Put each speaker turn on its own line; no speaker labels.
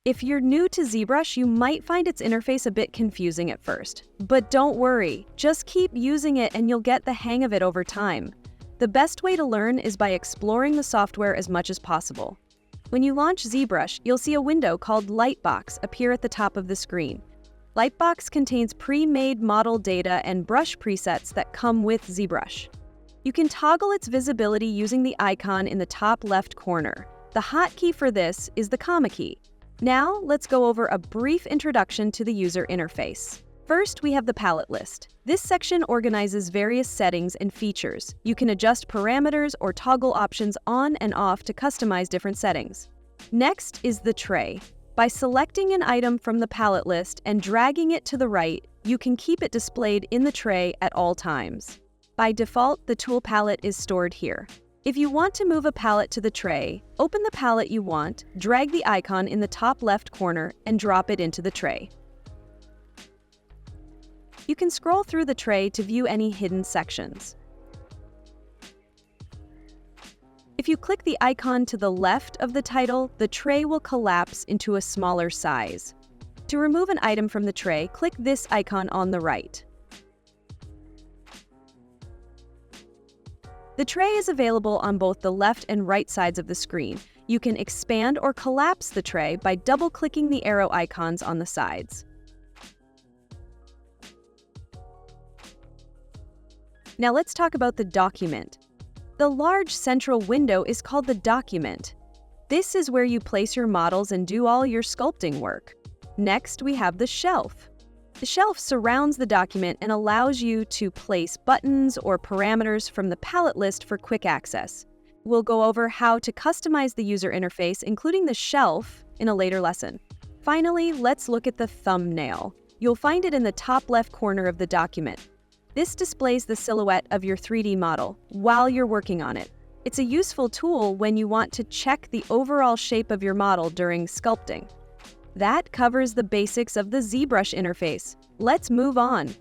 If you're new to ZBrush, you might find its interface a bit confusing at first. But don't worry, just keep using it and you'll get the hang of it over time. The best way to learn is by exploring the software as much as possible. When you launch ZBrush, you'll see a window called Lightbox appear at the top of the screen. Lightbox contains pre-made model data and brush presets that come with ZBrush. You can toggle its visibility using the icon in the top left corner. The hotkey for this is the comma key. Now, let's go over a brief introduction to the user interface. First, we have the palette list. This section organizes various settings and features. You can adjust parameters or toggle options on and off to customize different settings. Next is the tray. By selecting an item from the palette list and dragging it to the right, you can keep it displayed in the tray at all times. By default, the tool palette is stored here. If you want to move a palette to the tray, open the palette you want, drag the icon in the top left corner, and drop it into the tray. You can scroll through the tray to view any hidden sections. If you click the icon to the left of the title, the tray will collapse into a smaller size. To remove an item from the tray, click this icon on the right. The tray is available on both the left and right sides of the screen. You can expand or collapse the tray by double-clicking the arrow icons on the sides. Now let's talk about the document. The large central window is called the document. This is where you place your models and do all your sculpting work. Next, we have the shelf. The shelf surrounds the document and allows you to place buttons or parameters from the palette list for quick access. We'll go over how to customize the user interface, including the shelf, in a later lesson. Finally, let's look at the thumbnail. You'll find it in the top left corner of the document. This displays the silhouette of your 3D model while you're working on it. It's a useful tool when you want to check the overall shape of your model during sculpting. That covers the basics of the ZBrush interface. Let's move on.